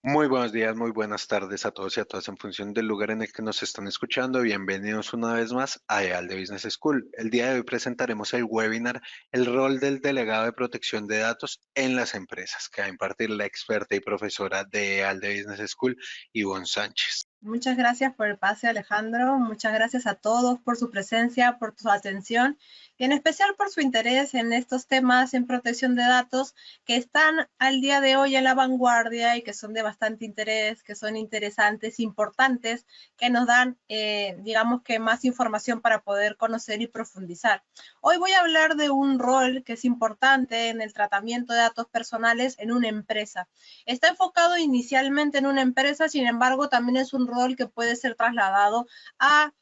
Muy buenos días, muy buenas tardes a todos y a todas en función del lugar en el que nos están escuchando. Bienvenidos una vez más a EAL de Business School. El día de hoy presentaremos el webinar El rol del delegado de protección de datos en las empresas, que va a impartir la experta y profesora de EAL de Business School, Ivonne Sánchez. Muchas gracias por el pase, Alejandro. Muchas gracias a todos por su presencia, por su atención y en especial por su interés en estos temas en protección de datos que están al día de hoy en la vanguardia y que son de bastante interés, que son interesantes, importantes, que nos dan, digamos que más información para poder conocer y profundizar. Hoy voy a hablar de un rol que es importante en el tratamiento de datos personales en una empresa. Está enfocado inicialmente en una empresa, sin embargo, también es un rol que puede ser trasladado a,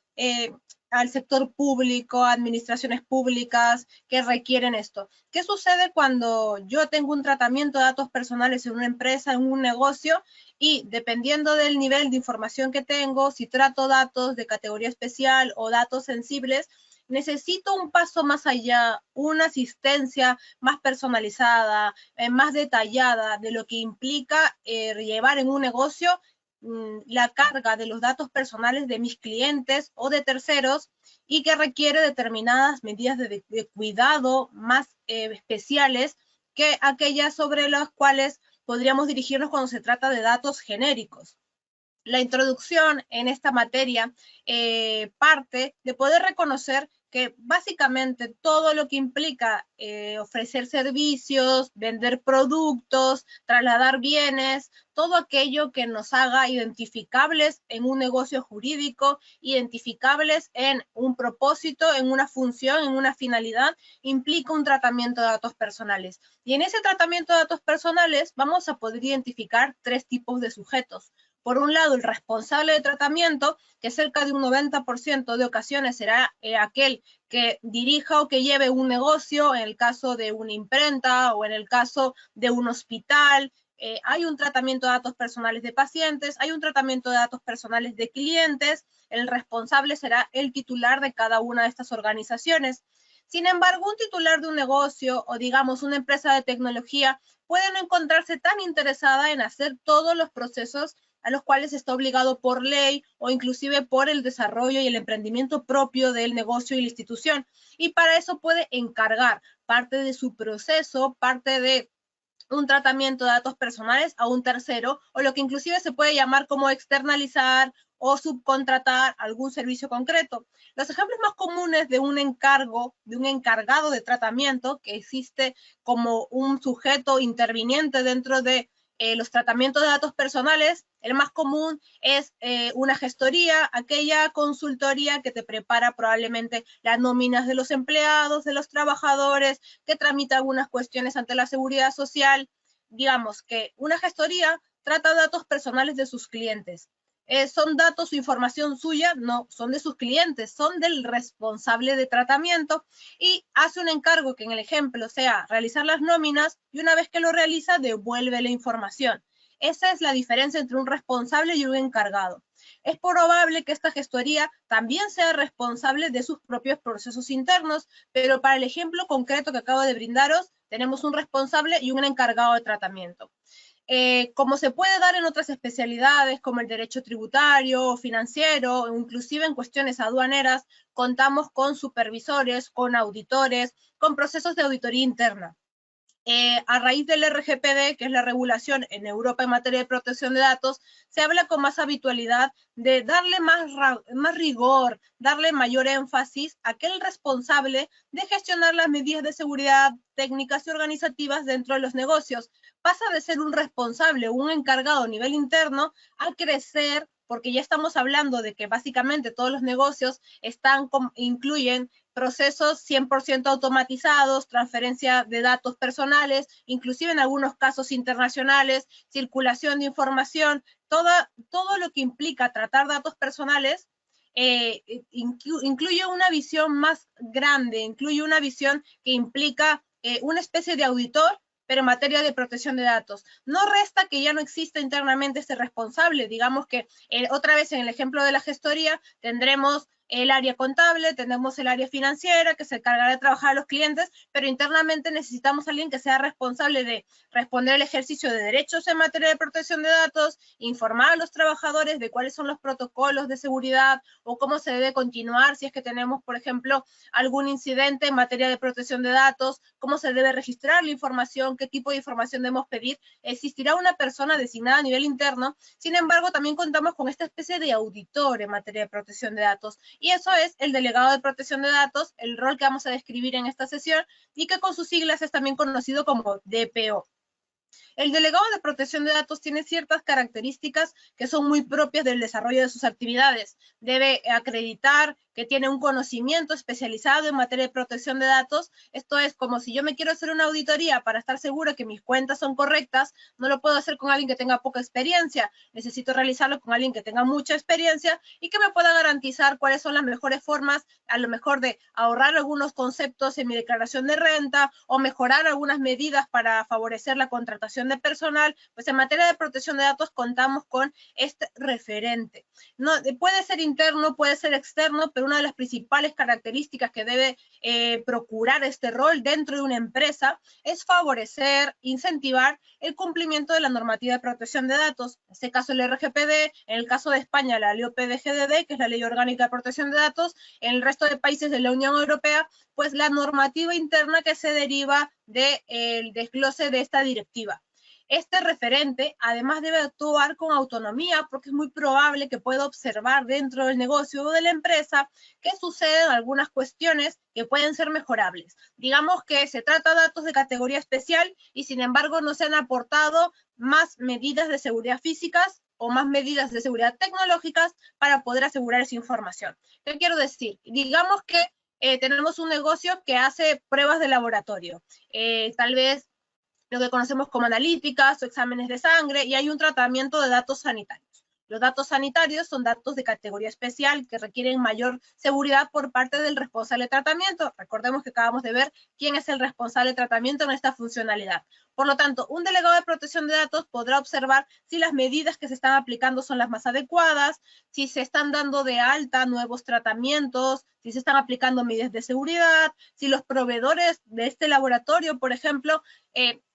al sector público, a administraciones públicas que requieren esto. ¿Qué sucede cuando yo tengo un tratamiento de datos personales en una empresa, en un negocio, y dependiendo del nivel de información que tengo, si trato datos de categoría especial o datos sensibles, necesito un paso más allá, una asistencia más personalizada, más detallada de lo que implica llevar en un negocio la carga de los datos personales de mis clientes o de terceros y que requiere determinadas medidas de cuidado más especiales que aquellas sobre las cuales podríamos dirigirnos cuando se trata de datos genéricos. La introducción en esta materia parte de poder reconocer que básicamente todo lo que implica ofrecer servicios, vender productos, trasladar bienes, todo aquello que nos haga identificables en un negocio jurídico, identificables en un propósito, en una función, en una finalidad, implica un tratamiento de datos personales. Y en ese tratamiento de datos personales vamos a poder identificar tres tipos de sujetos. Por un lado, el responsable de tratamiento, que cerca de un 90% de ocasiones será aquel que dirija o que lleve un negocio, en el caso de una imprenta o en el caso de un hospital. Hay un tratamiento de datos personales de pacientes, hay un tratamiento de datos personales de clientes. El responsable será el titular de cada una de estas organizaciones. Sin embargo, un titular de un negocio o digamos una empresa de tecnología puede no encontrarse tan interesada en hacer todos los procesos a los cuales está obligado por ley o inclusive por el desarrollo y el emprendimiento propio del negocio y la institución. Y para eso puede encargar parte de su proceso, parte de un tratamiento de datos personales a un tercero, o lo que inclusive se puede llamar como externalizar o subcontratar algún servicio concreto. Los ejemplos más comunes de un encargo, de un encargado de tratamiento que existe como un sujeto interviniente dentro de los tratamientos de datos personales, el más común es una gestoría, aquella consultoría que te prepara probablemente las nóminas de los empleados, de los trabajadores, que tramita algunas cuestiones ante la seguridad social. Digamos que una gestoría trata datos personales de sus clientes. ¿Son datos o información suya? No, son de sus clientes, son del responsable de tratamiento y hace un encargo que en el ejemplo sea realizar las nóminas y una vez que lo realiza devuelve la información. Esa es la diferencia entre un responsable y un encargado. Es probable que esta gestoría también sea responsable de sus propios procesos internos, pero para el ejemplo concreto que acabo de brindaros, tenemos un responsable y un encargado de tratamiento. Como se puede dar en otras especialidades como el derecho tributario, financiero, o inclusive en cuestiones aduaneras, contamos con supervisores, con auditores, con procesos de auditoría interna. A raíz del RGPD, que es la regulación en Europa en materia de protección de datos, se habla con más habitualidad de darle más rigor, darle mayor énfasis a aquel responsable de gestionar las medidas de seguridad técnicas y organizativas dentro de los negocios. Pasa de ser un responsable o un encargado a nivel interno a crecer, porque ya estamos hablando de que básicamente todos los negocios incluyen procesos 100% automatizados, transferencia de datos personales, inclusive en algunos casos internacionales, circulación de información, todo lo que implica tratar datos personales incluye una visión más grande, incluye una visión que implica una especie de auditor, pero en materia de protección de datos. No resta que ya no exista internamente este responsable, digamos que otra vez en el ejemplo de la gestoría tendremos el área contable, tenemos el área financiera que se encargará de trabajar a los clientes, pero internamente necesitamos a alguien que sea responsable de responder el ejercicio de derechos en materia de protección de datos, informar a los trabajadores de cuáles son los protocolos de seguridad o cómo se debe continuar si es que tenemos, por ejemplo, algún incidente en materia de protección de datos, cómo se debe registrar la información, qué tipo de información debemos pedir. Existirá una persona designada a nivel interno, sin embargo, también contamos con esta especie de auditor en materia de protección de datos, y eso es el delegado de protección de datos, el rol que vamos a describir en esta sesión, y que con sus siglas es también conocido como DPO. El delegado de protección de datos tiene ciertas características que son muy propias del desarrollo de sus actividades. Debe acreditar que tiene un conocimiento especializado en materia de protección de datos. Esto es como si yo me quiero hacer una auditoría para estar segura que mis cuentas son correctas, no lo puedo hacer con alguien que tenga poca experiencia. Necesito realizarlo con alguien que tenga mucha experiencia y que me pueda garantizar cuáles son las mejores formas, a lo mejor de ahorrar algunos conceptos en mi declaración de renta o mejorar algunas medidas para favorecer la contratación de personal. Pues en materia de protección de datos contamos con este referente. No, puede ser interno, puede ser externo, pero una de las principales características que debe procurar este rol dentro de una empresa es favorecer, incentivar el cumplimiento de la normativa de protección de datos. En este caso el RGPD, en el caso de España la ley OPDGDD, que es la Ley Orgánica de Protección de Datos, en el resto de países de la Unión Europea, pues la normativa interna que se deriva del desglose de esta directiva. Este referente además debe actuar con autonomía porque es muy probable que pueda observar dentro del negocio o de la empresa que suceden algunas cuestiones que pueden ser mejorables. Digamos que se trata de datos de categoría especial y sin embargo no se han aportado más medidas de seguridad físicas o más medidas de seguridad tecnológicas para poder asegurar esa información. ¿Qué quiero decir? Digamos que tenemos un negocio que hace pruebas de laboratorio. Tal vez lo que conocemos como analíticas o exámenes de sangre, y hay un tratamiento de datos sanitarios. Los datos sanitarios son datos de categoría especial que requieren mayor seguridad por parte del responsable de tratamiento. Recordemos que acabamos de ver quién es el responsable de tratamiento en esta funcionalidad. Por lo tanto, un delegado de protección de datos podrá observar si las medidas que se están aplicando son las más adecuadas, si se están dando de alta nuevos tratamientos, si se están aplicando medidas de seguridad, si los proveedores de este laboratorio, por ejemplo,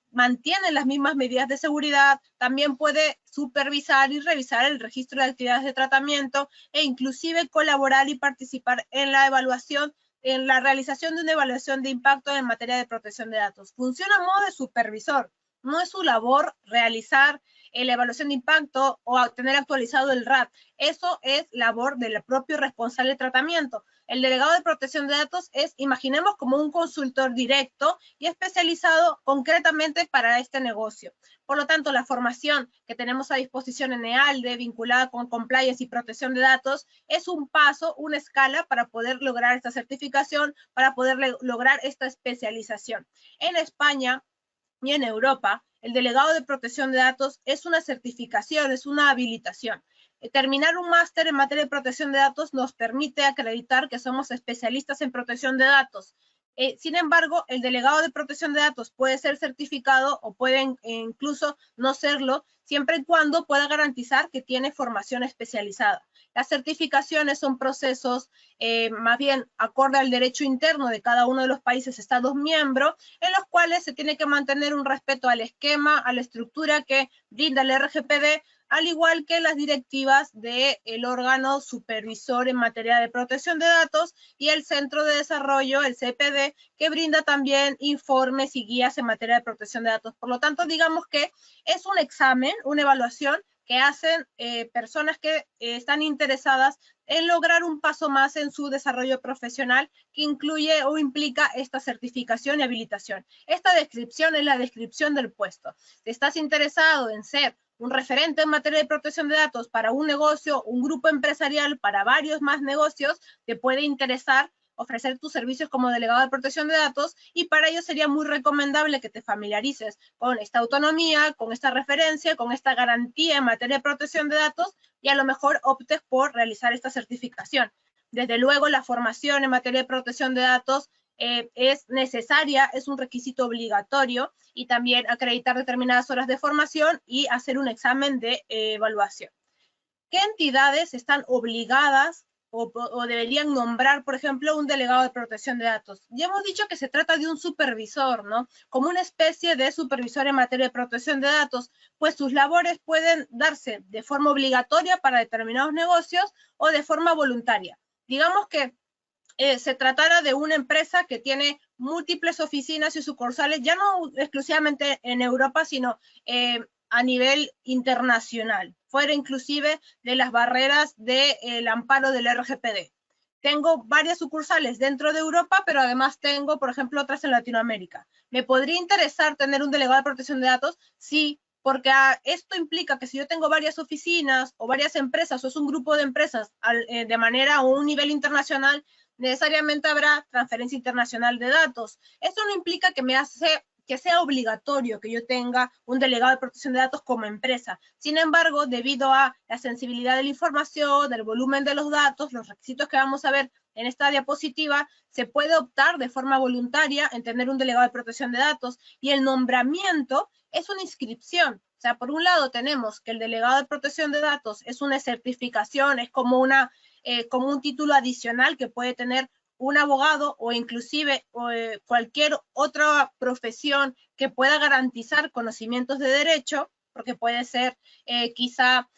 mantienen las mismas medidas de seguridad, también puede supervisar y revisar el registro de actividades de tratamiento e inclusive colaborar y participar en la evaluación, en la realización de una evaluación de impacto en materia de protección de datos. Funciona a modo de supervisor, no es su labor realizar la evaluación de impacto o tener actualizado el RAD. Eso es labor del propio responsable de tratamiento. El delegado de protección de datos es, imaginemos, como un consultor directo y especializado concretamente para este negocio. Por lo tanto, la formación que tenemos a disposición en EALDE, vinculada con compliance y protección de datos, es un paso, una escala para poder lograr esta certificación, para poder lograr esta especialización. En España y en Europa, el delegado de protección de datos es una certificación, es una habilitación. Terminar un máster en materia de protección de datos nos permite acreditar que somos especialistas en protección de datos. Sin embargo, el delegado de protección de datos puede ser certificado o puede incluso no serlo, siempre y cuando pueda garantizar que tiene formación especializada. Las certificaciones son procesos más bien acorde al derecho interno de cada uno de los países estados miembros, en los cuales se tiene que mantener un respeto al esquema, a la estructura que brinda el RGPD, al igual que las directivas del órgano supervisor en materia de protección de datos y el Centro de Desarrollo, el CPD, que brinda también informes y guías en materia de protección de datos. Por lo tanto, digamos que es un examen, una evaluación que hacen personas que están interesadas en lograr un paso más en su desarrollo profesional que incluye o implica esta certificación y habilitación. Esta descripción es la descripción del puesto. Si estás interesado en ser un referente en materia de protección de datos para un negocio, un grupo empresarial, para varios más negocios, te puede interesar ofrecer tus servicios como delegado de protección de datos, y para ello sería muy recomendable que te familiarices con esta autonomía, con esta referencia, con esta garantía en materia de protección de datos, y a lo mejor optes por realizar esta certificación. Desde luego, la formación en materia de protección de datos es necesaria, es un requisito obligatorio, y también acreditar determinadas horas de formación y hacer un examen de evaluación. ¿Qué entidades están obligadas o deberían nombrar, por ejemplo, un delegado de protección de datos. Ya hemos dicho que se trata de un supervisor, ¿no? Como una especie de supervisor en materia de protección de datos, pues sus labores pueden darse de forma obligatoria para determinados negocios o de forma voluntaria. Digamos que se tratara de una empresa que tiene múltiples oficinas y sucursales, ya no exclusivamente en Europa, sino a nivel internacional, fuera inclusive de las barreras del amparo del RGPD. Tengo varias sucursales dentro de Europa, pero además tengo, por ejemplo, otras en Latinoamérica. ¿Me podría interesar tener un delegado de protección de datos? Sí, porque esto implica que si yo tengo varias oficinas o varias empresas o es un grupo de empresas de manera o un nivel internacional, necesariamente habrá transferencia internacional de datos. Esto no implica que sea obligatorio que yo tenga un delegado de protección de datos como empresa. Sin embargo, debido a la sensibilidad de la información, del volumen de los datos, los requisitos que vamos a ver en esta diapositiva, se puede optar de forma voluntaria en tener un delegado de protección de datos y el nombramiento es una inscripción. O sea, por un lado tenemos que el delegado de protección de datos es una certificación, es como un título adicional que puede tener un abogado o inclusive cualquier otra profesión que pueda garantizar conocimientos de derecho, porque puede ser quizá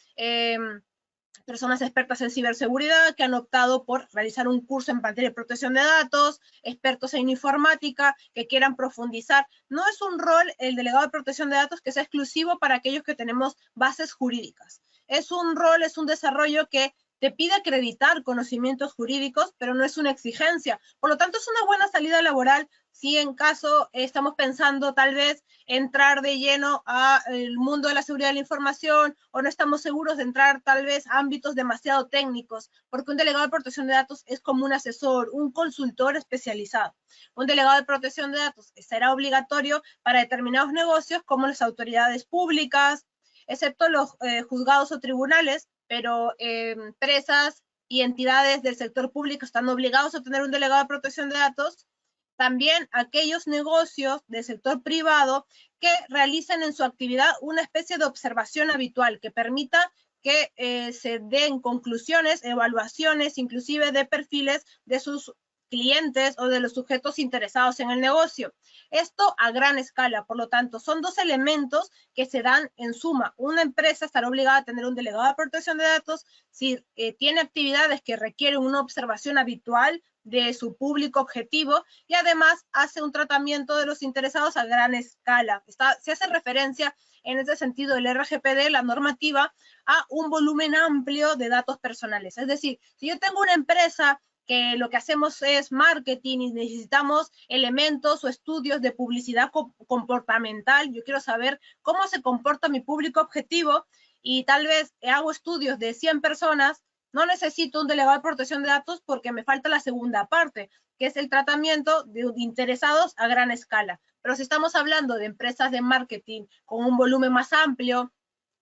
personas expertas en ciberseguridad que han optado por realizar un curso en materia de protección de datos, expertos en informática que quieran profundizar. No es un rol, el delegado de protección de datos, que sea exclusivo para aquellos que tenemos bases jurídicas. Es un rol, es un desarrollo que te pide acreditar conocimientos jurídicos, pero no es una exigencia. Por lo tanto, es una buena salida laboral si en caso estamos pensando tal vez entrar de lleno al mundo de la seguridad de la información o no estamos seguros de entrar tal vez a ámbitos demasiado técnicos, porque un delegado de protección de datos es como un asesor, un consultor especializado. Un delegado de protección de datos será obligatorio para determinados negocios como las autoridades públicas, excepto los juzgados o tribunales, pero empresas y entidades del sector público están obligados a tener un delegado de protección de datos. También aquellos negocios del sector privado que realicen en su actividad una especie de observación habitual que permita que se den conclusiones, evaluaciones, inclusive de perfiles de sus clientes o de los sujetos interesados en el negocio. Esto a gran escala, por lo tanto, son dos elementos que se dan en suma. Una empresa estará obligada a tener un delegado de protección de datos si tiene actividades que requieren una observación habitual de su público objetivo y además hace un tratamiento de los interesados a gran escala. Se hace referencia en ese sentido el RGPD, la normativa, a un volumen amplio de datos personales. Es decir, si yo tengo una empresa que lo que hacemos es marketing y necesitamos elementos o estudios de publicidad comportamental, yo quiero saber cómo se comporta mi público objetivo y tal vez hago estudios de 100 personas, no necesito un delegado de protección de datos porque me falta la segunda parte, que es el tratamiento de interesados a gran escala. Pero si estamos hablando de empresas de marketing con un volumen más amplio,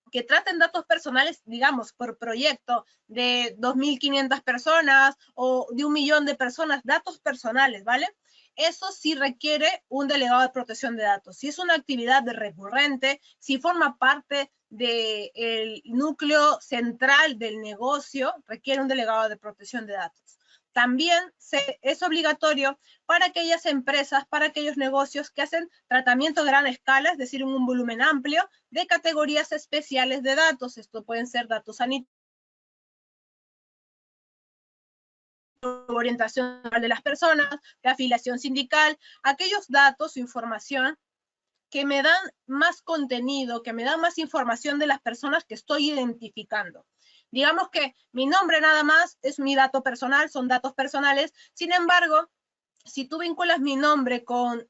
que traten datos personales, digamos, por proyecto de 2.500 personas o de 1.000.000 de personas, datos personales, ¿vale? Eso sí requiere un delegado de protección de datos. Si es una actividad recurrente, si forma parte del núcleo central del negocio, requiere un delegado de protección de datos. También es obligatorio para aquellas empresas, para aquellos negocios que hacen tratamiento a gran escala, es decir, en un volumen amplio, de categorías especiales de datos. Esto pueden ser datos sanitarios, orientación de las personas, de afiliación sindical, aquellos datos o información que me dan más contenido, que me dan más información de las personas que estoy identificando. Digamos que mi nombre nada más es mi dato personal, son datos personales. Sin embargo, si tú vinculas mi nombre con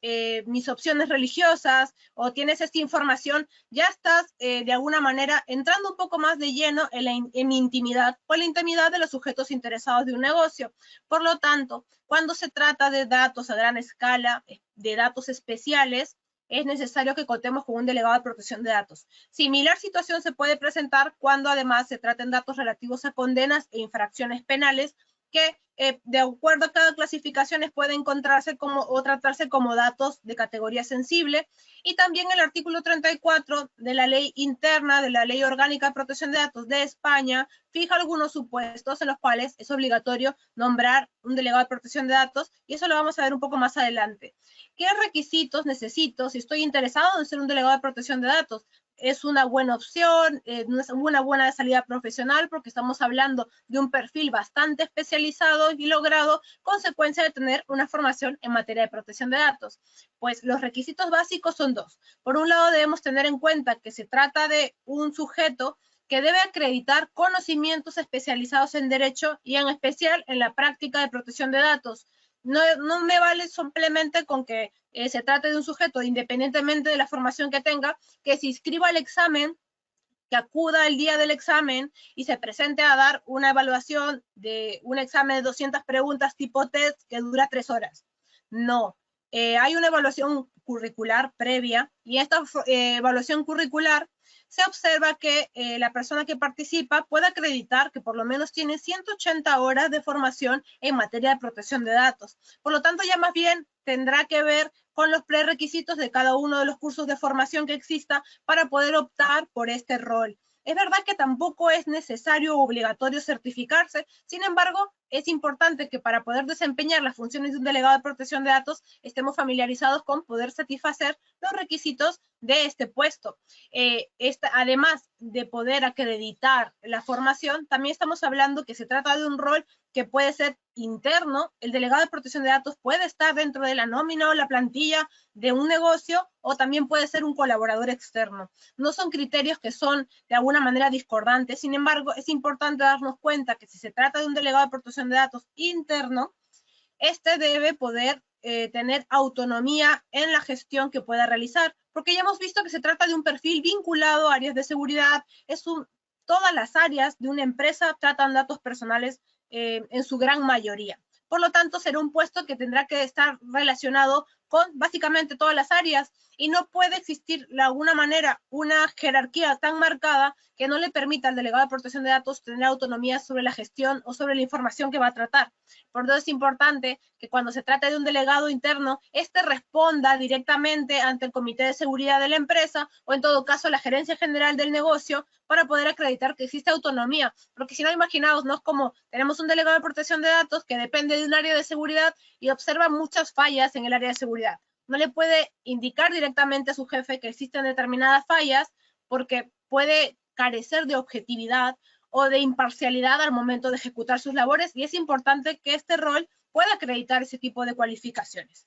mis opciones religiosas o tienes esta información, ya estás de alguna manera entrando un poco más de lleno en mi intimidad o en la intimidad de los sujetos interesados de un negocio. Por lo tanto, cuando se trata de datos a gran escala, de datos especiales, es necesario que contemos con un delegado de protección de datos. Similar situación se puede presentar cuando además se traten datos relativos a condenas e infracciones penales, que de acuerdo a cada clasificación puede encontrarse como o tratarse como datos de categoría sensible. Y también el artículo 34 de la ley interna de la Ley Orgánica de Protección de Datos de España fija algunos supuestos en los cuales es obligatorio nombrar un delegado de protección de datos, y eso lo vamos a ver un poco más adelante. ¿Qué requisitos necesito si estoy interesado en ser un delegado de protección de datos? Es una buena opción, es una buena salida profesional, porque estamos hablando de un perfil bastante especializado y logrado, consecuencia de tener una formación en materia de protección de datos. Pues los requisitos básicos son dos. Por un lado, debemos tener en cuenta que se trata de un sujeto que debe acreditar conocimientos especializados en derecho y en especial en la práctica de protección de datos. No me vale simplemente con que se trate de un sujeto, independientemente de la formación que tenga, que se inscriba al examen, que acuda el día del examen y se presente a dar una evaluación de un examen de 200 preguntas tipo test que dura 3 horas. No, hay una evaluación curricular previa, y esta evaluación curricular se observa que la persona que participa puede acreditar que por lo menos tiene 180 horas de formación en materia de protección de datos. Por lo tanto, ya más bien tendrá que ver con los prerequisitos de cada uno de los cursos de formación que exista para poder optar por este rol. Es verdad que tampoco es necesario o obligatorio certificarse, sin embargo, es importante que para poder desempeñar las funciones de un delegado de protección de datos estemos familiarizados con poder satisfacer los requisitos de este puesto. Además de poder acreditar la formación, también estamos hablando que se trata de un rol que puede ser interno. El delegado de protección de datos puede estar dentro de la nómina o la plantilla de un negocio, o también puede ser un colaborador externo. No son criterios que son de alguna manera discordantes, sin embargo, es importante darnos cuenta que si se trata de un delegado de protección de datos interno, este debe poder tener autonomía en la gestión que pueda realizar, porque ya hemos visto que se trata de un perfil vinculado a áreas de seguridad. Todas las áreas de una empresa tratan datos personales en su gran mayoría. Por lo tanto, será un puesto que tendrá que estar relacionado con básicamente todas las áreas, y no puede existir de alguna manera una jerarquía tan marcada que no le permita al delegado de protección de datos tener autonomía sobre la gestión o sobre la información que va a tratar. Por eso es importante que cuando se trate de un delegado interno, este responda directamente ante el Comité de Seguridad de la empresa, o en todo caso la Gerencia General del negocio, para poder acreditar que existe autonomía. Porque si no, imaginaos, ¿no? Como tenemos un delegado de protección de datos que depende de un área de seguridad y observa muchas fallas en el área de seguridad. No le puede indicar directamente a su jefe que existen determinadas fallas, porque puede carecer de objetividad o de imparcialidad al momento de ejecutar sus labores, y es importante que este rol pueda acreditar ese tipo de cualificaciones.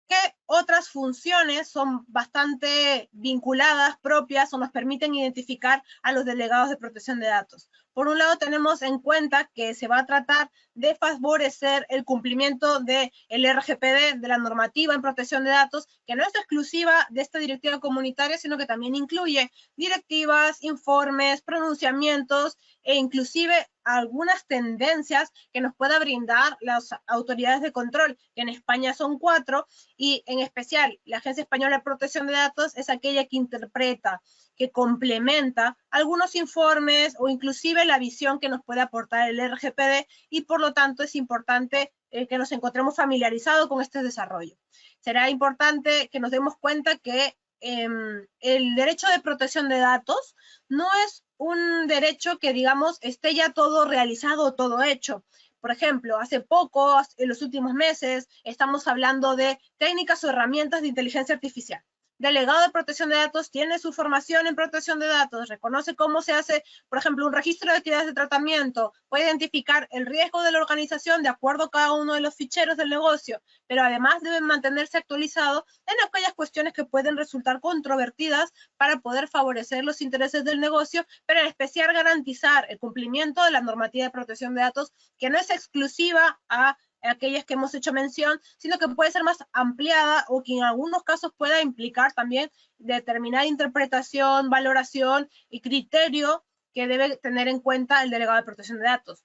¿Qué otras funciones son bastante vinculadas, propias, o nos permiten identificar a los delegados de protección de datos? Por un lado, tenemos en cuenta que se va a tratar de favorecer el cumplimiento del RGPD, de la normativa en protección de datos, que no es exclusiva de esta directiva comunitaria, sino que también incluye directivas, informes, pronunciamientos e inclusive algunas tendencias que nos pueda brindar las autoridades de control, que en España son 4, y en especial la Agencia Española de Protección de Datos es aquella que interpreta, que complementa algunos informes o inclusive la visión que nos puede aportar el RGPD, y por lo tanto es importante que nos encontremos familiarizados con este desarrollo. Será importante que nos demos cuenta que el derecho de protección de datos no es un derecho que, digamos, esté ya todo realizado o todo hecho. Por ejemplo, hace poco, en los últimos meses, estamos hablando de técnicas o herramientas de inteligencia artificial. Delegado de protección de datos tiene su formación en protección de datos, reconoce cómo se hace, por ejemplo, un registro de actividades de tratamiento, puede identificar el riesgo de la organización de acuerdo a cada uno de los ficheros del negocio, pero además debe mantenerse actualizado en aquellas cuestiones que pueden resultar controvertidas para poder favorecer los intereses del negocio, pero en especial garantizar el cumplimiento de la normativa de protección de datos, que no es exclusiva a aquellas que hemos hecho mención, sino que puede ser más ampliada, o que en algunos casos pueda implicar también determinada interpretación, valoración y criterio que debe tener en cuenta el delegado de protección de datos.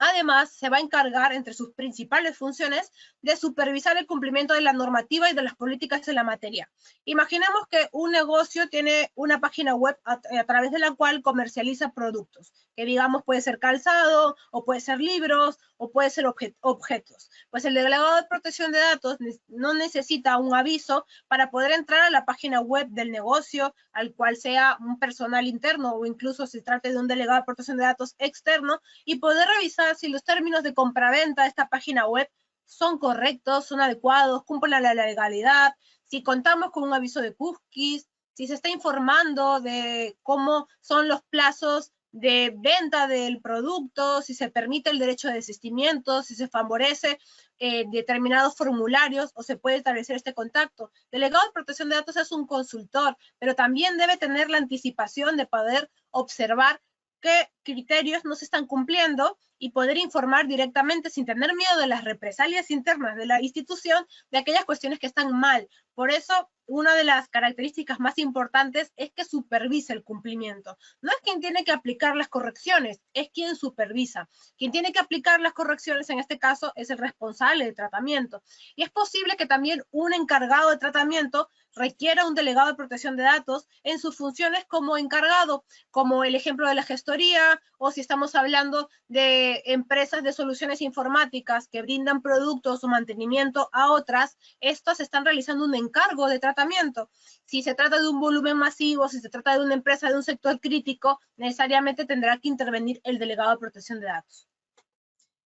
Además, se va a encargar, entre sus principales funciones, de supervisar el cumplimiento de la normativa y de las políticas en la materia. Imaginemos que un negocio tiene una página web a través de la cual comercializa productos, que digamos puede ser calzado, o puede ser libros, o puede ser objetos. Pues el delegado de protección de datos no necesita un aviso para poder entrar a la página web del negocio, al cual sea un personal interno o incluso se trate de un delegado de protección de datos externo, y poder revisar si los términos de compraventa de esta página web son correctos, son adecuados, cumplen la legalidad, si contamos con un aviso de cookies, si se está informando de cómo son los plazos de venta del producto, si se permite el derecho de desistimiento, si se favorece determinados formularios o se puede establecer este contacto. Delegado de protección de datos es un consultor, pero también debe tener la anticipación de poder observar qué criterios no se están cumpliendo y poder informar directamente sin tener miedo de las represalias internas de la institución de aquellas cuestiones que están mal. Por eso, una de las características más importantes es que supervisa el cumplimiento. No es quien tiene que aplicar las correcciones, es quien supervisa. Quien tiene que aplicar las correcciones en este caso es el responsable de tratamiento. Y es posible que también un encargado de tratamiento requiera un delegado de protección de datos en sus funciones como encargado, como el ejemplo de la gestoría, o si estamos hablando de empresas de soluciones informáticas que brindan productos o mantenimiento a otras, estas están realizando un encargo de tratamiento. Si se trata de un volumen masivo, si se trata de una empresa de un sector crítico, necesariamente tendrá que intervenir el delegado de protección de datos.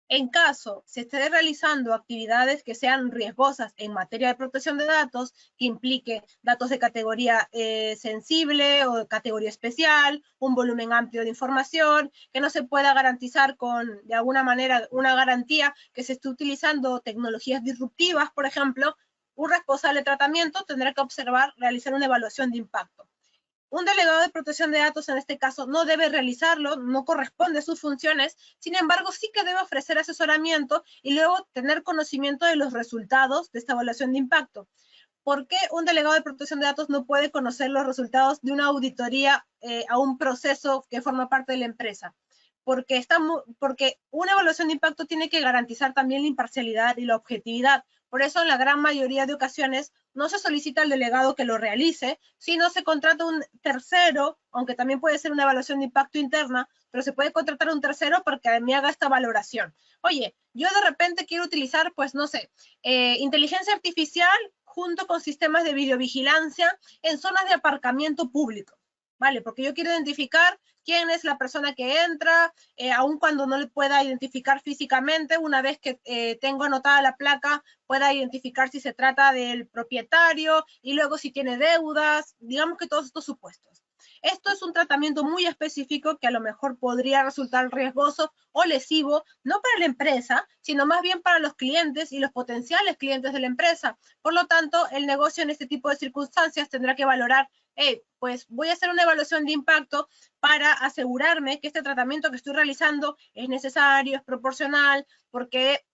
En caso se esté realizando actividades que sean riesgosas en materia de protección de datos, que implique datos de categoría sensible o de categoría especial, un volumen amplio de información, que no se pueda garantizar con, de alguna manera, una garantía que se esté utilizando tecnologías disruptivas, por ejemplo, un responsable de tratamiento tendrá que observar, realizar una evaluación de impacto. Un delegado de protección de datos en este caso no debe realizarlo, no corresponde a sus funciones, sin embargo sí que debe ofrecer asesoramiento y luego tener conocimiento de los resultados de esta evaluación de impacto. ¿Por qué un delegado de protección de datos no puede conocer los resultados de una auditoría a un proceso que forma parte de la empresa? Porque una evaluación de impacto tiene que garantizar también la imparcialidad y la objetividad. Por eso, en la gran mayoría de ocasiones, no se solicita al delegado que lo realice, sino se contrata un tercero, aunque también puede ser una evaluación de impacto interna, pero se puede contratar un tercero para que me haga esta valoración. Oye, yo de repente quiero utilizar, pues no sé, inteligencia artificial junto con sistemas de videovigilancia en zonas de aparcamiento público, ¿vale? Porque yo quiero identificar quién es la persona que entra, aun cuando no le pueda identificar físicamente, una vez que tengo anotada la placa, pueda identificar si se trata del propietario y luego si tiene deudas, digamos que todos estos supuestos. Esto es un tratamiento muy específico que a lo mejor podría resultar riesgoso o lesivo, no para la empresa, sino más bien para los clientes y los potenciales clientes de la empresa. Por lo tanto, el negocio en este tipo de circunstancias tendrá que valorar, pues voy a hacer una evaluación de impacto para asegurarme que este tratamiento que estoy realizando es necesario, es proporcional, porque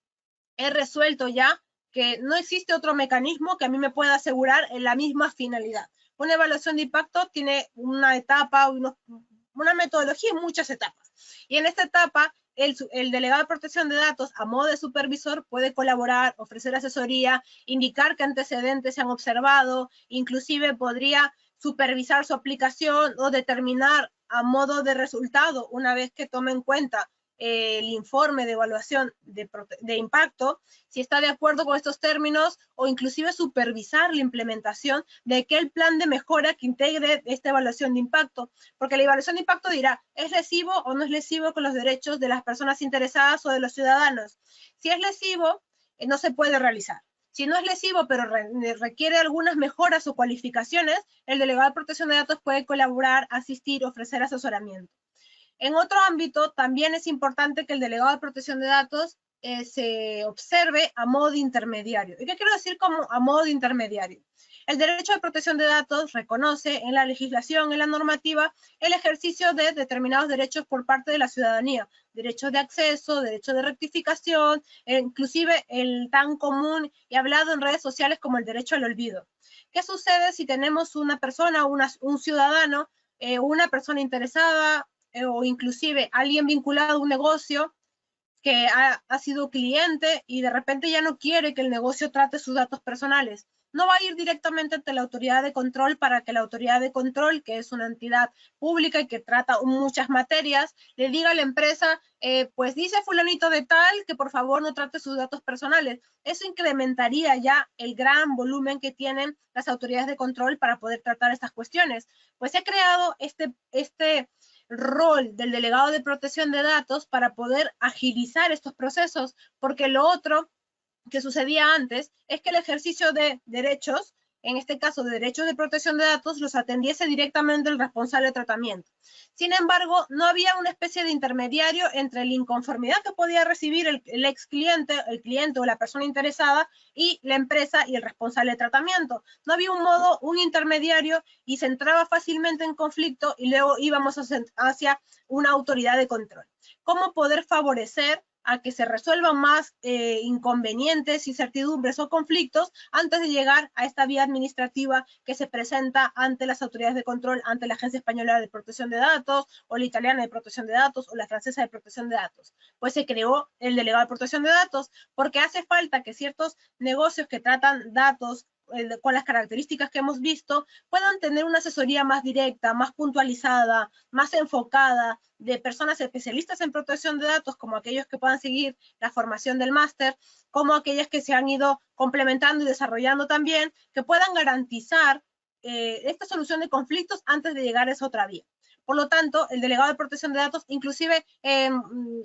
he resuelto ya que no existe otro mecanismo que a mí me pueda asegurar en la misma finalidad. Una evaluación de impacto tiene una etapa, una metodología y muchas etapas. Y en esta etapa, el delegado de protección de datos, a modo de supervisor, puede colaborar, ofrecer asesoría, indicar qué antecedentes se han observado, inclusive podría supervisar su aplicación o determinar a modo de resultado, una vez que tome en cuenta el informe de evaluación de impacto, si está de acuerdo con estos términos, o inclusive supervisar la implementación de aquel plan de mejora que integre esta evaluación de impacto, porque la evaluación de impacto dirá, ¿es lesivo o no es lesivo con los derechos de las personas interesadas o de los ciudadanos? Si es lesivo, no se puede realizar. Si no es lesivo, pero requiere algunas mejoras o cualificaciones, el delegado de protección de datos puede colaborar, asistir, ofrecer asesoramiento. En otro ámbito, también es importante que el delegado de protección de datos se observe a modo de intermediario. ¿Y qué quiero decir como a modo de intermediario? El derecho de protección de datos reconoce en la legislación, en la normativa, el ejercicio de determinados derechos por parte de la ciudadanía, derechos de acceso, derechos de rectificación, inclusive el tan común y hablado en redes sociales como el derecho al olvido. ¿Qué sucede si tenemos una persona, un ciudadano, una persona interesada, o inclusive alguien vinculado a un negocio que ha sido cliente y de repente ya no quiere que el negocio trate sus datos personales. No va a ir directamente ante la autoridad de control para que la autoridad de control, que es una entidad pública y que trata muchas materias, le diga a la empresa, pues dice fulanito de tal que por favor no trate sus datos personales. Eso incrementaría ya el gran volumen que tienen las autoridades de control para poder tratar estas cuestiones. Pues se ha creado este rol del delegado de protección de datos para poder agilizar estos procesos, porque lo otro que sucedía antes es que el ejercicio de derechos, en este caso de derechos de protección de datos, los atendiese directamente el responsable de tratamiento. Sin embargo, no había una especie de intermediario entre la inconformidad que podía recibir el ex cliente, el cliente o la persona interesada y la empresa y el responsable de tratamiento. No había un modo, un intermediario y se entraba fácilmente en conflicto y luego íbamos hacia una autoridad de control. ¿Cómo poder favorecer a que se resuelvan más inconvenientes, incertidumbres o conflictos antes de llegar a esta vía administrativa que se presenta ante las autoridades de control, ante la Agencia Española de Protección de Datos, o la Italiana de Protección de Datos, o la Francesa de Protección de Datos? Pues se creó el delegado de protección de datos, porque hace falta que ciertos negocios que tratan datos con las características que hemos visto, puedan tener una asesoría más directa, más puntualizada, más enfocada, de personas especialistas en protección de datos, como aquellos que puedan seguir la formación del máster, como aquellas que se han ido complementando y desarrollando también, que puedan garantizar esta solución de conflictos antes de llegar a esa otra vía. Por lo tanto, el delegado de protección de datos, inclusive en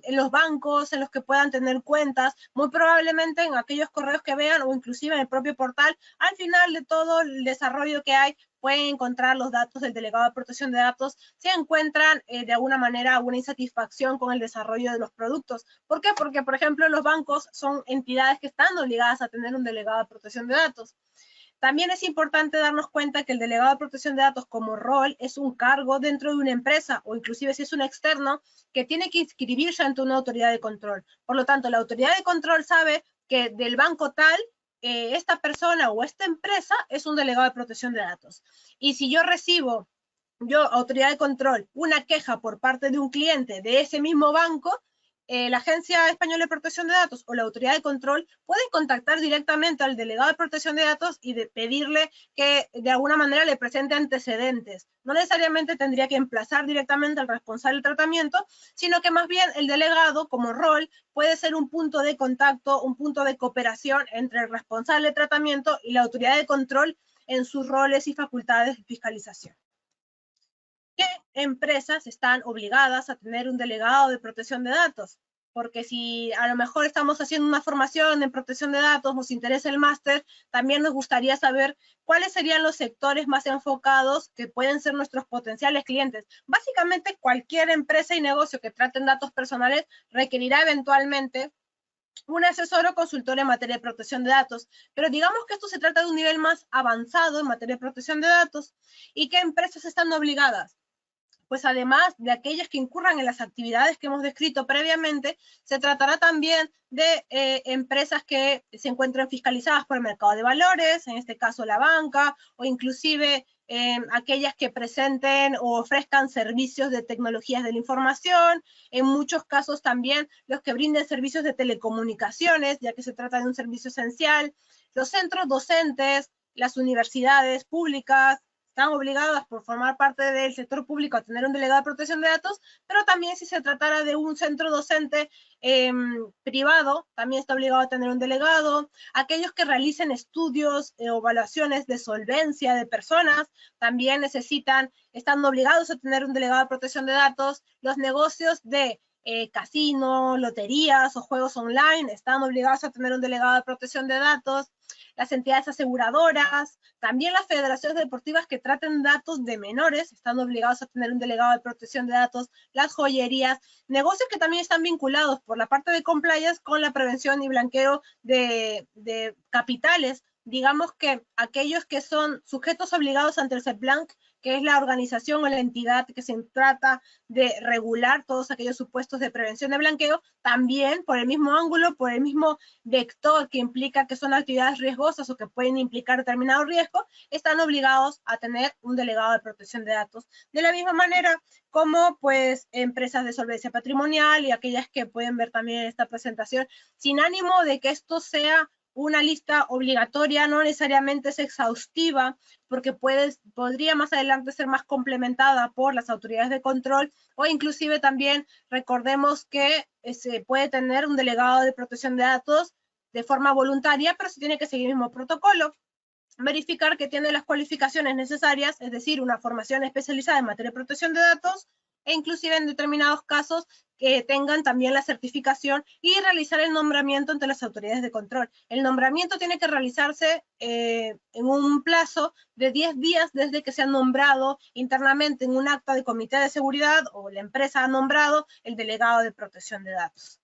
los bancos, en los que puedan tener cuentas, muy probablemente en aquellos correos que vean o inclusive en el propio portal, al final de todo el desarrollo que hay, pueden encontrar los datos del delegado de protección de datos si encuentran de alguna manera alguna insatisfacción con el desarrollo de los productos. ¿Por qué? Porque, por ejemplo, los bancos son entidades que están obligadas a tener un delegado de protección de datos. También es importante darnos cuenta que el delegado de protección de datos como rol es un cargo dentro de una empresa o inclusive si es un externo que tiene que inscribirse ante una autoridad de control. Por lo tanto, la autoridad de control sabe que del banco tal, esta persona o esta empresa es un delegado de protección de datos. Y si yo recibo, autoridad de control, una queja por parte de un cliente de ese mismo banco, la Agencia Española de Protección de Datos o la Autoridad de Control pueden contactar directamente al delegado de protección de datos y pedirle que de alguna manera le presente antecedentes. No necesariamente tendría que emplazar directamente al responsable del tratamiento, sino que más bien el delegado como rol puede ser un punto de contacto, un punto de cooperación entre el responsable de tratamiento y la Autoridad de Control en sus roles y facultades de fiscalización. ¿Qué empresas están obligadas a tener un delegado de protección de datos? Porque si a lo mejor estamos haciendo una formación en protección de datos, nos interesa el máster, también nos gustaría saber cuáles serían los sectores más enfocados que pueden ser nuestros potenciales clientes. Básicamente, cualquier empresa y negocio que traten datos personales requerirá eventualmente un asesor o consultor en materia de protección de datos, pero digamos que esto se trata de un nivel más avanzado en materia de protección de datos. ¿Y qué empresas están obligadas? Pues además de aquellas que incurran en las actividades que hemos descrito previamente, se tratará también de empresas que se encuentren fiscalizadas por el mercado de valores, en este caso la banca, o inclusive aquellas que presenten o ofrezcan servicios de tecnologías de la información, en muchos casos también los que brinden servicios de telecomunicaciones, ya que se trata de un servicio esencial, los centros docentes, las universidades públicas, están obligadas por formar parte del sector público a tener un delegado de protección de datos, pero también si se tratara de un centro docente privado, también está obligado a tener un delegado. Aquellos que realicen estudios o evaluaciones de solvencia de personas, también están obligados a tener un delegado de protección de datos. Los negocios de casino, loterías o juegos online están obligados a tener un delegado de protección de datos. Las entidades aseguradoras, también las federaciones deportivas que traten datos de menores están obligados a tener un delegado de protección de datos, las joyerías, negocios que también están vinculados por la parte de compliance con la prevención y blanqueo de capitales, digamos que aquellos que son sujetos obligados ante el CEPLANC, que es la organización o la entidad que se trata de regular todos aquellos supuestos de prevención de blanqueo, también por el mismo ángulo, por el mismo vector que implica que son actividades riesgosas o que pueden implicar determinado riesgo, están obligados a tener un delegado de protección de datos. De la misma manera como pues empresas de solvencia patrimonial y aquellas que pueden ver también en esta presentación, sin ánimo de que esto sea una lista obligatoria, no necesariamente es exhaustiva, porque podría más adelante ser más complementada por las autoridades de control, o inclusive también recordemos que se puede tener un delegado de protección de datos de forma voluntaria, pero se tiene que seguir el mismo protocolo. Verificar que tiene las cualificaciones necesarias, es decir, una formación especializada en materia de protección de datos, e inclusive en determinados casos que tengan también la certificación y realizar el nombramiento ante las autoridades de control. El nombramiento tiene que realizarse en un plazo de 10 días desde que se ha nombrado internamente en un acta de comité de seguridad o la empresa ha nombrado el delegado de protección de datos.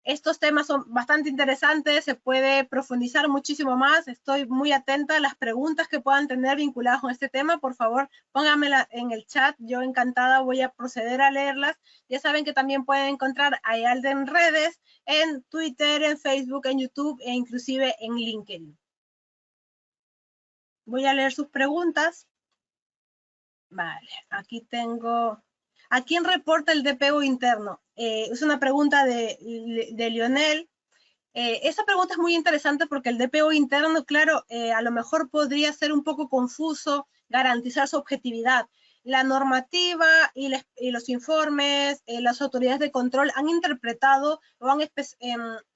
Estos temas son bastante interesantes, se puede profundizar muchísimo más. Estoy muy atenta a las preguntas que puedan tener vinculadas con este tema. Por favor, pónganmelas en el chat. Yo encantada voy a proceder a leerlas. Ya saben que también pueden encontrar a EALDE en redes, en Twitter, en Facebook, en YouTube e inclusive en LinkedIn. Voy a leer sus preguntas. Vale, aquí tengo... ¿A quién reporta el DPO interno? Es una pregunta de Lionel. Esa pregunta es muy interesante porque el DPO interno, claro, a lo mejor podría ser un poco confuso garantizar su objetividad. La normativa y los informes, las autoridades de control han interpretado o han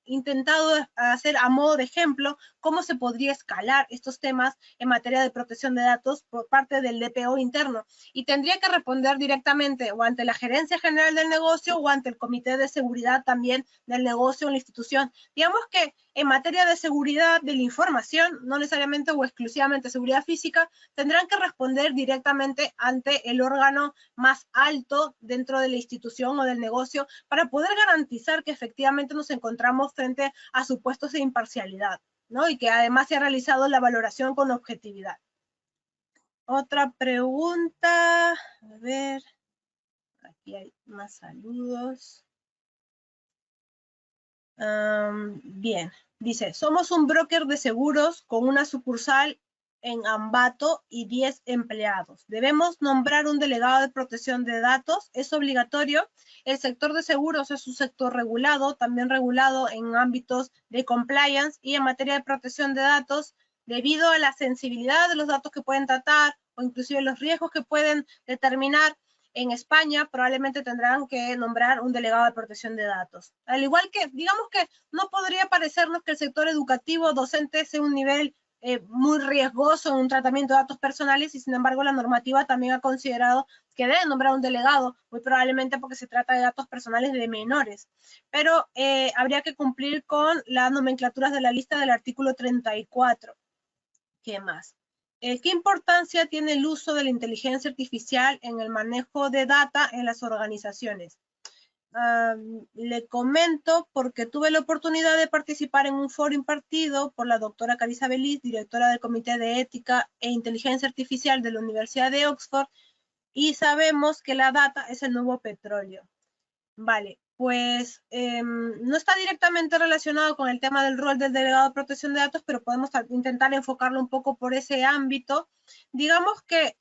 intentado hacer a modo de ejemplo cómo se podría escalar estos temas en materia de protección de datos por parte del DPO interno. Y tendría que responder directamente o ante la gerencia general del negocio o ante el comité de seguridad también del negocio o la institución. Digamos que en materia de seguridad de la información, no necesariamente o exclusivamente seguridad física, tendrán que responder directamente ante el órgano más alto dentro de la institución o del negocio para poder garantizar que efectivamente nos encontramos frente a supuestos de imparcialidad, ¿no? Y que además se ha realizado la valoración con objetividad. Otra pregunta, a ver, aquí hay más saludos. Bien, dice, somos un broker de seguros con una sucursal en Ambato y 10 empleados. Debemos nombrar un delegado de protección de datos, es obligatorio. El sector de seguros es un sector regulado, también regulado en ámbitos de compliance y en materia de protección de datos, debido a la sensibilidad de los datos que pueden tratar o inclusive los riesgos que pueden determinar. En España probablemente tendrán que nombrar un delegado de protección de datos. Al igual que, digamos que no podría parecernos que el sector educativo docente sea un nivel muy riesgoso en un tratamiento de datos personales y sin embargo la normativa también ha considerado que debe nombrar un delegado, muy probablemente porque se trata de datos personales de menores. Pero habría que cumplir con las nomenclaturas de la lista del artículo 34. ¿Qué más? ¿Qué importancia tiene el uso de la inteligencia artificial en el manejo de data en las organizaciones? Le comento porque tuve la oportunidad de participar en un foro impartido por la doctora Carissa Beliz, directora del Comité de Ética e Inteligencia Artificial de la Universidad de Oxford, y sabemos que la data es el nuevo petróleo. Vale, pues no está directamente relacionado con el tema del rol del delegado de protección de datos, pero podemos intentar enfocarlo un poco por ese ámbito. Digamos que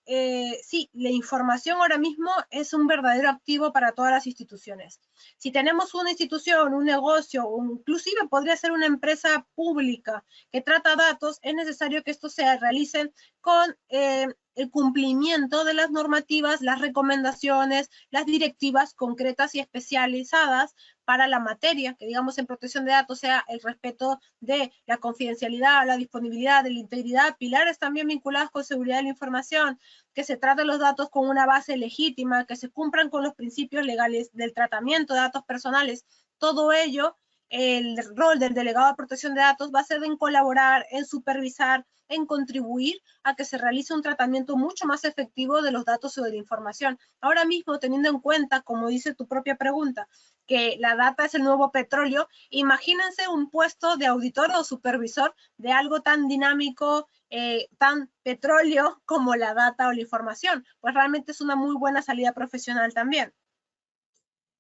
sí, la información ahora mismo es un verdadero activo para todas las instituciones. Si tenemos una institución, un negocio, o inclusive podría ser una empresa pública que trata datos, es necesario que estos se realicen con el cumplimiento de las normativas, las recomendaciones, las directivas concretas y especializadas para la materia, que digamos en protección de datos sea el respeto de la confidencialidad, la disponibilidad, de la integridad, pilares también vinculados con seguridad de la información, que se traten los datos con una base legítima, que se cumplan con los principios legales del tratamiento de datos personales, todo ello el rol del delegado de protección de datos va a ser en colaborar, en supervisar, en contribuir a que se realice un tratamiento mucho más efectivo de los datos o de la información. Ahora mismo, teniendo en cuenta, como dice tu propia pregunta, que la data es el nuevo petróleo, imagínense un puesto de auditor o supervisor de algo tan dinámico, tan petróleo como la data o la información. Pues realmente es una muy buena salida profesional también.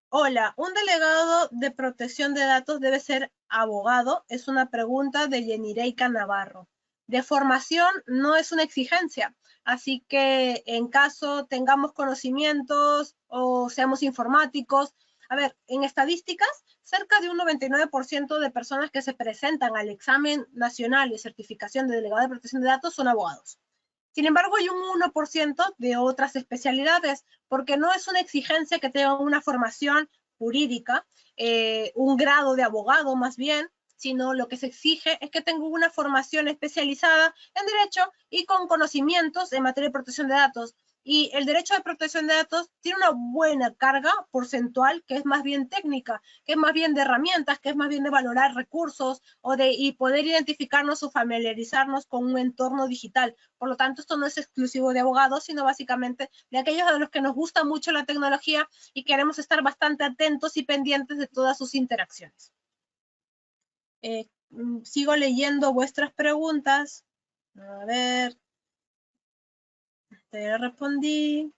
Hola, ¿un delegado de protección de datos debe ser abogado? Es una pregunta de Yenireika Navarro. De formación no es una exigencia, así que en caso tengamos conocimientos o seamos informáticos, a ver, en estadísticas, cerca de un 99% de personas que se presentan al examen nacional de certificación de delegado de protección de datos son abogados. Sin embargo, hay un 1% de otras especialidades, porque no es una exigencia que tengan una formación jurídica, un grado de abogado más bien, sino lo que se exige es que tengan una formación especializada en derecho y con conocimientos en materia de protección de datos. Y el derecho de protección de datos tiene una buena carga porcentual que es más bien técnica, que es más bien de herramientas, que es más bien de valorar recursos y poder identificarnos o familiarizarnos con un entorno digital. Por lo tanto, esto no es exclusivo de abogados, sino básicamente de aquellos a los que nos gusta mucho la tecnología y queremos estar bastante atentos y pendientes de todas sus interacciones. Sigo leyendo vuestras preguntas. A ver, te respondí.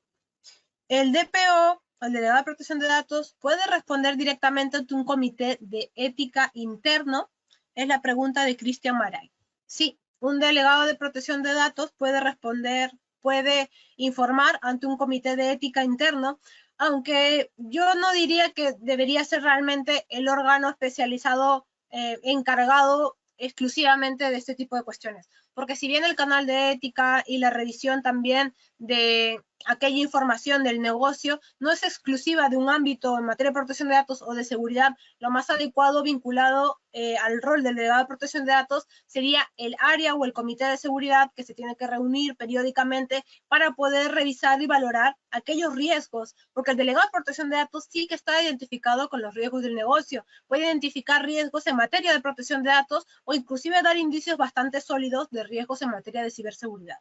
El DPO, el delegado de protección de datos, puede responder directamente ante un comité de ética interno. Es la pregunta de Cristian Maray. Sí, un delegado de protección de datos puede responder, puede informar ante un comité de ética interno, aunque yo no diría que debería ser realmente el órgano especializado encargado exclusivamente de este tipo de cuestiones. Porque si bien el canal de ética y la revisión también de aquella información del negocio no es exclusiva de un ámbito en materia de protección de datos o de seguridad, lo más adecuado vinculado al rol del delegado de protección de datos sería el área o el comité de seguridad que se tiene que reunir periódicamente para poder revisar y valorar aquellos riesgos, porque el delegado de protección de datos sí que está identificado con los riesgos del negocio, puede identificar riesgos en materia de protección de datos o inclusive dar indicios bastante sólidos de riesgos en materia de ciberseguridad.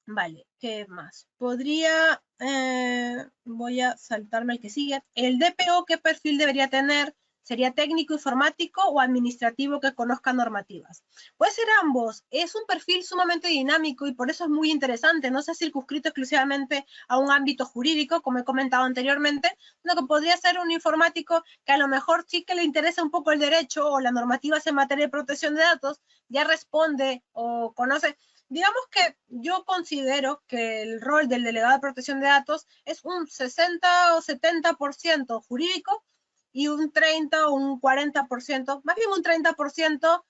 Vale, ¿qué más? Voy a saltarme el que sigue. ¿El DPO qué perfil debería tener? ¿Sería técnico informático o administrativo que conozca normativas? Puede ser ambos. Es un perfil sumamente dinámico y por eso es muy interesante. No se ha circunscrito exclusivamente a un ámbito jurídico, como he comentado anteriormente, sino que podría ser un informático que a lo mejor sí que le interesa un poco el derecho o las normativas en materia de protección de datos, ya responde o conoce. Digamos que yo considero que el rol del delegado de protección de datos es un 60 o 70% jurídico y un 30 o un 40%, más bien un 30%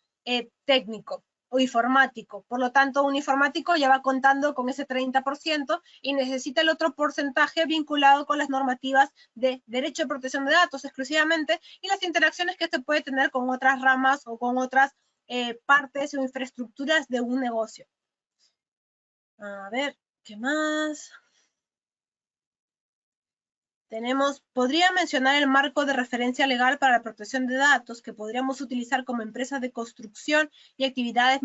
técnico o informático. Por lo tanto, un informático ya va contando con ese 30% y necesita el otro porcentaje vinculado con las normativas de derecho de protección de datos exclusivamente y las interacciones que se puede tener con otras ramas o con otras partes o infraestructuras de un negocio. A ver, ¿qué más? Podría mencionar el marco de referencia legal para la protección de datos que podríamos utilizar como empresas de construcción y actividades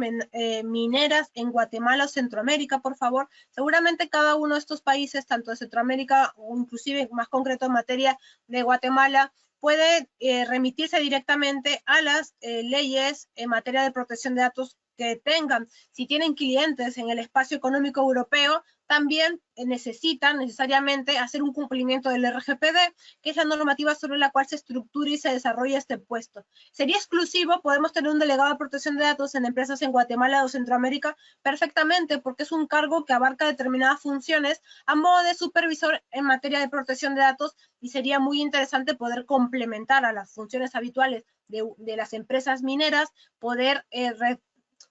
mineras en Guatemala o Centroamérica, por favor. Seguramente cada uno de estos países, tanto de Centroamérica o inclusive más concreto en materia de Guatemala, puede remitirse directamente a las leyes en materia de protección de datos que tengan. Si tienen clientes en el espacio económico europeo, también necesitan necesariamente hacer un cumplimiento del RGPD, que es la normativa sobre la cual se estructura y se desarrolla este puesto. ¿Sería exclusivo? ¿Podemos tener un delegado de protección de datos en empresas en Guatemala o Centroamérica? Perfectamente, porque es un cargo que abarca determinadas funciones a modo de supervisor en materia de protección de datos y sería muy interesante poder complementar a las funciones habituales de las empresas mineras, poder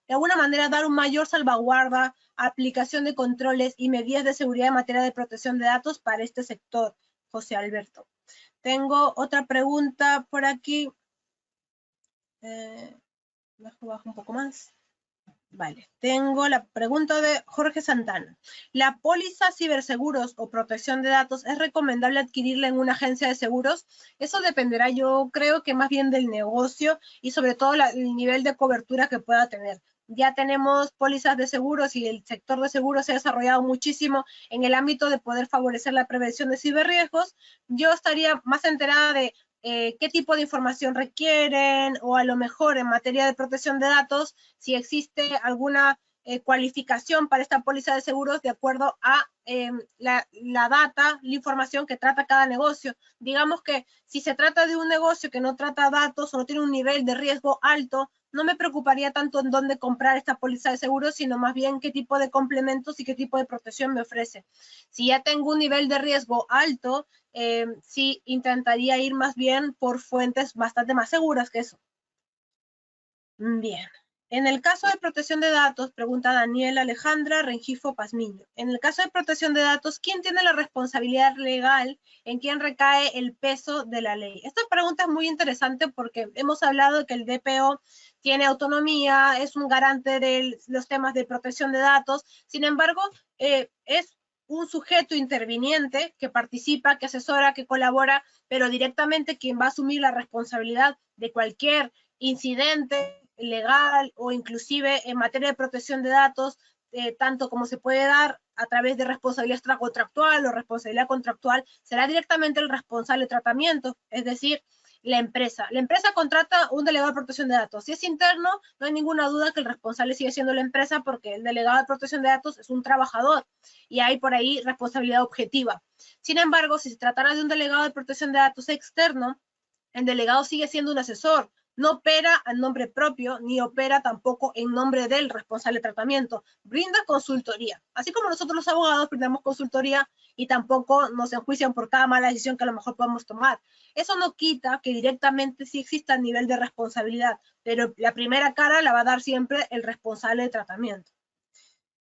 de alguna manera dar un mayor salvaguarda, aplicación de controles y medidas de seguridad en materia de protección de datos para este sector, José Alberto. Tengo otra pregunta por aquí. Bajo un poco más. Vale, tengo la pregunta de Jorge Santana. ¿La póliza ciberseguros o protección de datos es recomendable adquirirla en una agencia de seguros? Eso dependerá, yo creo que más bien del negocio y sobre todo el nivel de cobertura que pueda tener. Ya tenemos pólizas de seguros y el sector de seguros se ha desarrollado muchísimo en el ámbito de poder favorecer la prevención de ciberriesgos. Yo estaría más enterada de qué tipo de información requieren o a lo mejor en materia de protección de datos, si existe alguna cualificación para esta póliza de seguros de acuerdo a la data, la información que trata cada negocio. Digamos que si se trata de un negocio que no trata datos o no tiene un nivel de riesgo alto, no me preocuparía tanto en dónde comprar esta póliza de seguros, sino más bien qué tipo de complementos y qué tipo de protección me ofrece. Si ya tengo un nivel de riesgo alto, sí intentaría ir más bien por fuentes bastante más seguras que eso. Bien. En el caso de protección de datos, pregunta Daniela Alejandra Rengifo Pazmiño. En el caso de protección de datos, ¿quién tiene la responsabilidad legal? ¿En quién recae el peso de la ley? Esta pregunta es muy interesante porque hemos hablado de que el DPO tiene autonomía, es un garante de los temas de protección de datos. Sin embargo, es un sujeto interviniente que participa, que asesora, que colabora, pero directamente quien va a asumir la responsabilidad de cualquier incidente legal o inclusive en materia de protección de datos, tanto como se puede dar a través de responsabilidad extracontractual o responsabilidad contractual, será directamente el responsable de tratamiento, es decir, la empresa. La empresa contrata un delegado de protección de datos. Si es interno, no hay ninguna duda que el responsable sigue siendo la empresa porque el delegado de protección de datos es un trabajador y hay por ahí responsabilidad objetiva. Sin embargo, si se tratara de un delegado de protección de datos externo, el delegado sigue siendo un asesor, no opera a nombre propio, ni opera tampoco en nombre del responsable de tratamiento. Brinda consultoría. Así como nosotros los abogados brindamos consultoría y tampoco nos enjuician por cada mala decisión que a lo mejor podemos tomar. Eso no quita que directamente sí exista nivel de responsabilidad, pero la primera cara la va a dar siempre el responsable de tratamiento.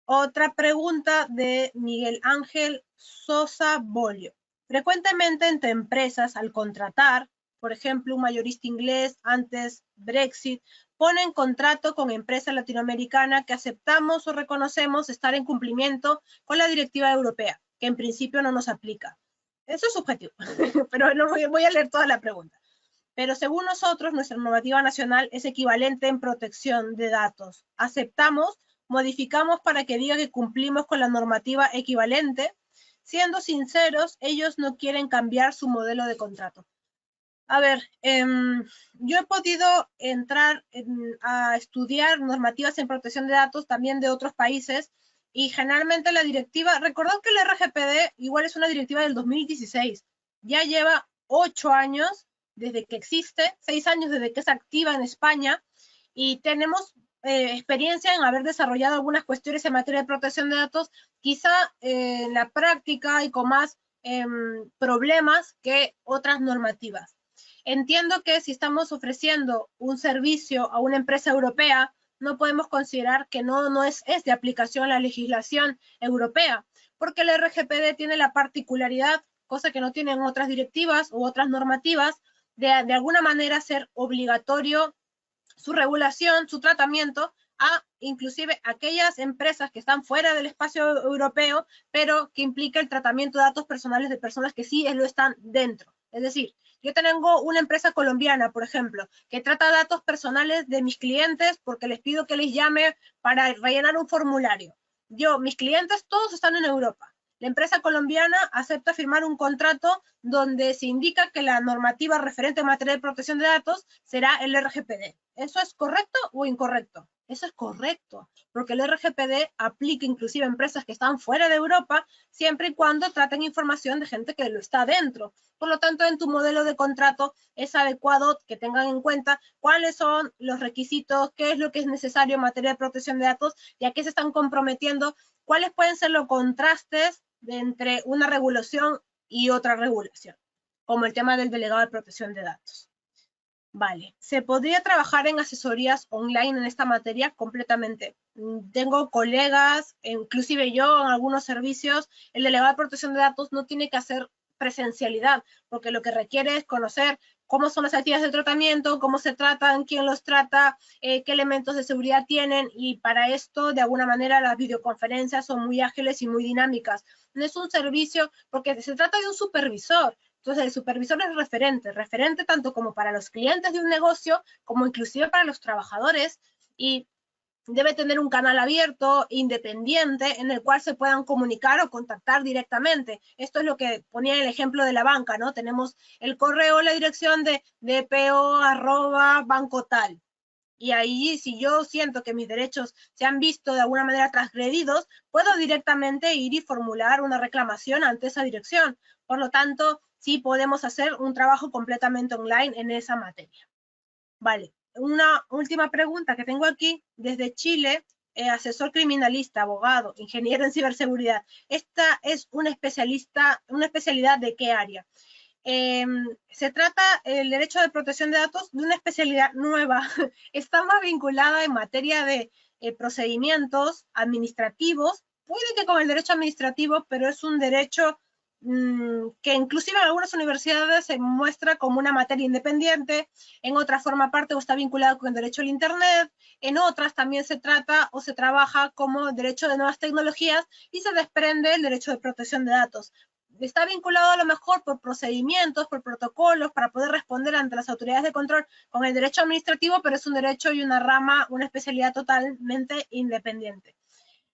Otra pregunta de Miguel Ángel Sosa Bolio. Frecuentemente entre empresas, al contratar, por ejemplo, un mayorista inglés antes Brexit, pone en contrato con empresa latinoamericana que aceptamos o reconocemos estar en cumplimiento con la directiva europea, que en principio no nos aplica. Eso es subjetivo, pero no voy a leer toda la pregunta. Pero según nosotros, nuestra normativa nacional es equivalente en protección de datos. Aceptamos, modificamos para que diga que cumplimos con la normativa equivalente. Siendo sinceros, ellos no quieren cambiar su modelo de contrato. A ver, yo he podido entrar a estudiar normativas en protección de datos también de otros países y generalmente la directiva, recordad que el RGPD igual es una directiva del 2016, ya lleva 8 años desde que existe, 6 años desde que es activa en España y tenemos experiencia en haber desarrollado algunas cuestiones en materia de protección de datos, quizá en la práctica y con más problemas que otras normativas. Entiendo que si estamos ofreciendo un servicio a una empresa europea, no podemos considerar que no es de aplicación la legislación europea, porque el RGPD tiene la particularidad, cosa que no tienen otras directivas u otras normativas, de alguna manera ser obligatorio su regulación, su tratamiento a inclusive aquellas empresas que están fuera del espacio europeo, pero que implica el tratamiento de datos personales de personas que sí lo están dentro. Es decir, yo tengo una empresa colombiana, por ejemplo, que trata datos personales de mis clientes porque les pido que les llame para rellenar un formulario. Mis clientes todos están en Europa. La empresa colombiana acepta firmar un contrato donde se indica que la normativa referente en materia de protección de datos será el RGPD. ¿Eso es correcto o incorrecto? Eso es correcto, porque el RGPD aplica inclusive a empresas que están fuera de Europa, siempre y cuando traten información de gente que lo está dentro. Por lo tanto, en tu modelo de contrato es adecuado que tengan en cuenta cuáles son los requisitos, qué es lo que es necesario en materia de protección de datos y a qué se están comprometiendo, cuáles pueden ser los contrastes entre una regulación y otra regulación, como el tema del delegado de protección de datos. Vale, ¿se podría trabajar en asesorías online en esta materia? Completamente. Tengo colegas, inclusive yo en algunos servicios, el delegado de protección de datos no tiene que hacer presencialidad, porque lo que requiere es conocer cómo son las actividades de tratamiento, cómo se tratan, quién los trata, qué elementos de seguridad tienen, y para esto, de alguna manera, las videoconferencias son muy ágiles y muy dinámicas. No es un servicio, porque se trata de un supervisor. Entonces, el supervisor es referente tanto como para los clientes de un negocio, como inclusive para los trabajadores, y debe tener un canal abierto, independiente, en el cual se puedan comunicar o contactar directamente. Esto es lo que ponía el ejemplo de la banca, ¿no? Tenemos el correo, la dirección de dpo@banco tal. Y ahí, si yo siento que mis derechos se han visto de alguna manera transgredidos, puedo directamente ir y formular una reclamación ante esa dirección. Por lo tanto, sí podemos hacer un trabajo completamente online en esa materia. Vale, una última pregunta que tengo aquí, desde Chile, asesor criminalista, abogado, ingeniero en ciberseguridad. ¿Esta es una especialidad de qué área? Se trata el derecho de protección de datos de una especialidad nueva. Está más vinculada en materia de procedimientos administrativos, puede que con el derecho administrativo, pero es un derecho que inclusive en algunas universidades se muestra como una materia independiente, en otras forma parte o está vinculado con el derecho al Internet, en otras también se trata o se trabaja como derecho de nuevas tecnologías y se desprende el derecho de protección de datos. Está vinculado a lo mejor por procedimientos, por protocolos, para poder responder ante las autoridades de control con el derecho administrativo, pero es un derecho y una rama, una especialidad totalmente independiente.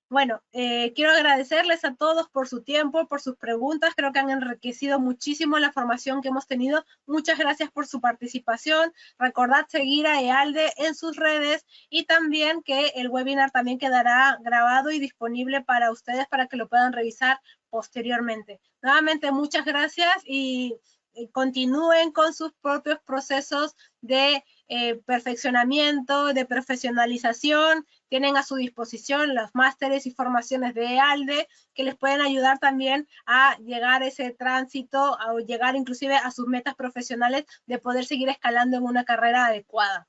Bueno, quiero agradecerles a todos por su tiempo, por sus preguntas. Creo que han enriquecido muchísimo la formación que hemos tenido. Muchas gracias por su participación. Recordad seguir a EALDE en sus redes, y también que el webinar también quedará grabado y disponible para ustedes para que lo puedan revisar posteriormente. Nuevamente, muchas gracias y continúen con sus propios procesos de perfeccionamiento, de profesionalización. Tienen a su disposición los másteres y formaciones de EALDE que les pueden ayudar también a llegar a ese tránsito, a llegar inclusive a sus metas profesionales, de poder seguir escalando en una carrera adecuada.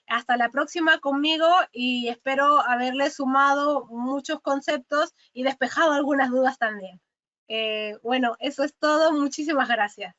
Hasta la próxima conmigo, y espero haberles sumado muchos conceptos y despejado algunas dudas también. Bueno, eso es todo. Muchísimas gracias.